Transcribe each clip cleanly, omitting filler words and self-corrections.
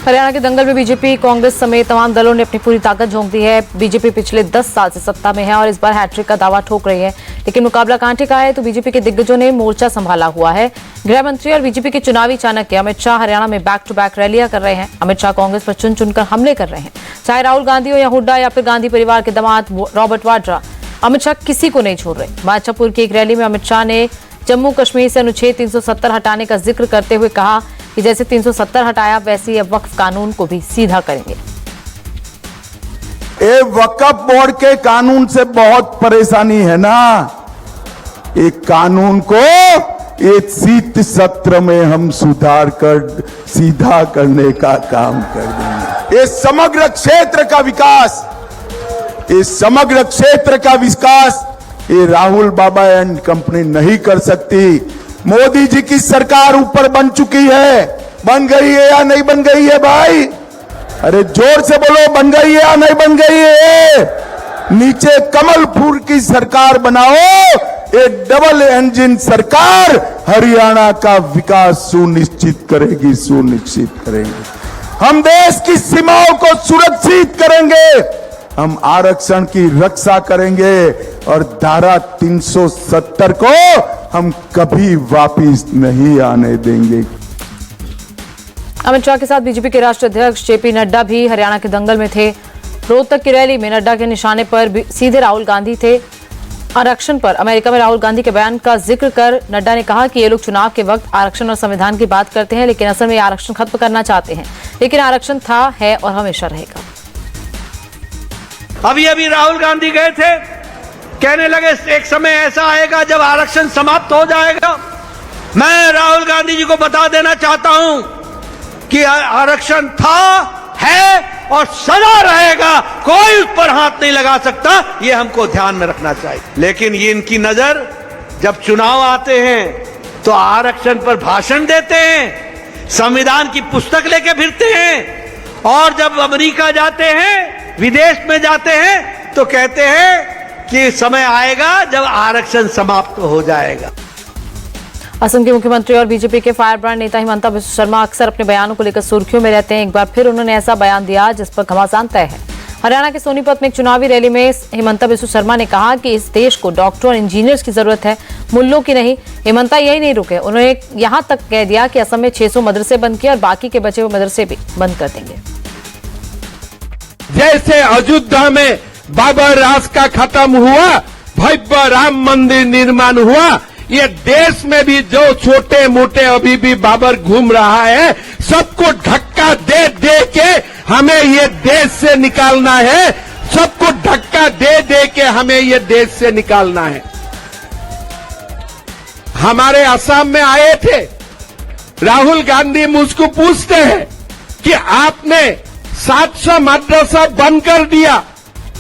हरियाणा के दंगल में बीजेपी, कांग्रेस समेत तमाम दलों ने अपनी पूरी ताकत झोंक दी है। बीजेपी पिछले 10 साल से सत्ता में है और इस बार हैट्रिक का दावा ठोक रही है, लेकिन मुकाबला कांटे का है तो बीजेपी के दिग्गजों ने मोर्चा संभाला हुआ है। गृह मंत्री और बीजेपी के चुनावी चाणक्य अमित शाह हरियाणा में बैक टू बैक रैलियां कर रहे हैं। अमित शाह कांग्रेस पर चुन चुनकर हमले कर रहे हैं, चाहे राहुल गांधी हो या हुड्डा या फिर गांधी परिवार के दामाद रॉबर्ट वाड्रा। अमित शाह किसी को नहीं छोड़ रहे। माचापुर की एक रैली में अमित शाह ने जम्मू कश्मीर से अनुच्छेद 370 हटाने का जिक्र करते हुए कहा कि जैसे 370 हटाया वैसे ही अब वक्फ कानून को भी सीधा करेंगे। ये वक्फ बोर्ड के कानून से बहुत परेशानी है ना, एक कानून को एक शीत सत्र में हम सुधार कर सीधा करने का काम कर देंगे। ये समग्र क्षेत्र का विकास, इस समग्र क्षेत्र का विकास ये राहुल बाबा एंड कंपनी नहीं कर सकती। मोदी जी की सरकार ऊपर बन चुकी है, बन गई है या नहीं बन गई है भाई? अरे जोर से बोलो, बन गई है या नहीं बन गई है? नीचे कमल फूल की सरकार बनाओ, एक डबल इंजन सरकार हरियाणा का विकास सुनिश्चित करेगी, सुनिश्चित करेंगे। हम देश की सीमाओं को सुरक्षित करेंगे, हम आरक्षण की रक्षा करेंगे और धारा 370 को हम कभी वापिस नहीं आने देंगे। अमित शाह के साथ बीजेपी के राष्ट्रीय अध्यक्ष जेपी नड्डा भी हरियाणा के दंगल में थे। रोहतक की रैली में नड्डा के निशाने पर सीधे राहुल गांधी थे। आरक्षण पर अमेरिका में राहुल गांधी के बयान का जिक्र कर नड्डा ने कहा कि ये लोग चुनाव के वक्त आरक्षण और संविधान की बात करते हैं, लेकिन असल में आरक्षण खत्म करना चाहते हैं, लेकिन आरक्षण था, है और हमेशा रहेगा। अभी राहुल गांधी गए थे, कहने लगे एक समय ऐसा आएगा जब आरक्षण समाप्त हो जाएगा। मैं राहुल गांधी जी को बता देना चाहता हूं कि आरक्षण था, है और सदा रहेगा, कोई उस पर हाथ नहीं लगा सकता, ये हमको ध्यान में रखना चाहिए। लेकिन ये इनकी नजर जब चुनाव आते हैं तो आरक्षण पर भाषण देते हैं, संविधान की पुस्तक लेके फिरते हैं, और जब अमेरिका जाते हैं, विदेश में जाते हैं तो कहते हैं कि समय आएगा जब आरक्षण समाप्त हो जाएगा। असम के मुख्यमंत्री और बीजेपी के फायर ब्रांड नेता हिमंता बिस्वा शर्मा अक्सर अपने बयानों को लेकर सुर्खियों में रहते हैं। एक बार फिर उन्होंने ऐसा बयान दिया जिस पर घमासान तय है। हरियाणा के सोनीपत में एक चुनावी रैली में हिमंता बिस्वा शर्मा ने कहा कि इस देश को डॉक्टर और इंजीनियर्स की जरूरत है, मुल्लों की नहीं। हिमंता यही नहीं रुके, उन्होंने यहां तक कह दिया कि असम में 600 मदरसे बंद किए और बाकी के बचे हुए मदरसे भी बंद कर देंगे। जैसे अयोध्या में बाबर राज का खत्म हुआ, भव्य राम मंदिर निर्माण हुआ, ये देश में भी जो छोटे मोटे अभी भी बाबर घूम रहा है, सबको धक्का दे दे के हमें ये देश से निकालना है, सबको धक्का दे दे के हमें ये देश से निकालना है। हमारे असम में आए थे, राहुल गांधी मुझको पूछते हैं कि आपने 700 मदरसा बंद कर दिया,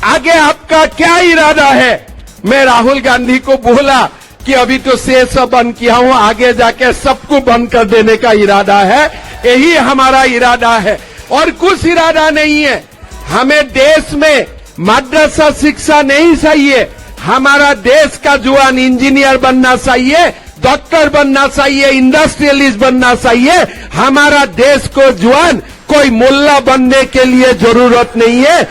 आगे आपका क्या इरादा है? मैं राहुल गांधी को बोला कि अभी तो 600 बंद किया हूं, आगे जाके सबको बंद कर देने का इरादा है, यही हमारा इरादा है और कुछ इरादा नहीं है। हमें देश में मदरसा शिक्षा नहीं चाहिए, हमारा देश का जवान इंजीनियर बनना चाहिए, डॉक्टर बनना चाहिए, इंडस्ट्रियलिस्ट बनना चाहिए। हमारा देश को जवान कोई मुल्ला बनने के लिए जरूरत नहीं है।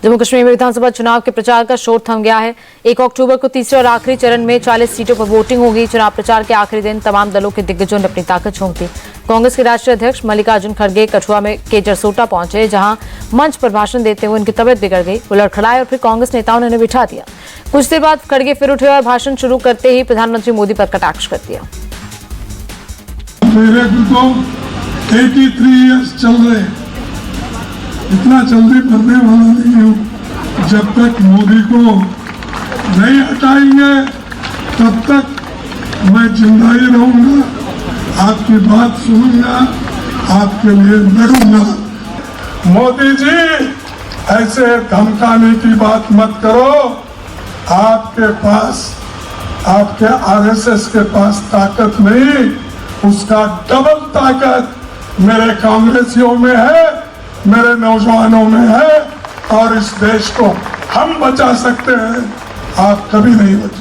जम्मू कश्मीर में विधानसभा चुनाव के प्रचार का शोर थम गया है। 1 अक्टूबर को तीसरे और आखिरी चरण में 40 सीटों पर वोटिंग होगी। चुनाव प्रचार के आखिरी दिन तमाम दलों के दिग्गजों ने अपनी ताकत झोंक दी। कांग्रेस के राष्ट्रीय अध्यक्ष मल्लिकार्जुन खड़गे कठुआ में के जरसोटा पहुंचे, जहां मंच पर भाषण देते हुए उनकी तबीयत बिगड़ गई। वो लड़खड़ाए और फिर कांग्रेस नेताओं ने उन्हें बिठा दिया। कुछ देर बाद खड़गे फिर उठे और भाषण शुरू करते ही प्रधानमंत्री मोदी पर कटाक्ष कर दिया। 83 इयर्स चल रहे, इतना जल्दी मरने वाला नहीं हूं। जब तक मोदी को नहीं हटाएंगे तब तक मैं जिंदा ही रहूंगा, आपकी बात सुनूंगा, आपके लिए लड़ूंगा। मोदी जी ऐसे धमकाने की बात मत करो, आपके पास, आपके आरएसएस के पास ताकत नहीं, उसका डबल ताकत मेरे कांग्रेसियों में है, मेरे नौजवानों में है, और इस देश को हम बचा सकते हैं, आप कभी नहीं बचा।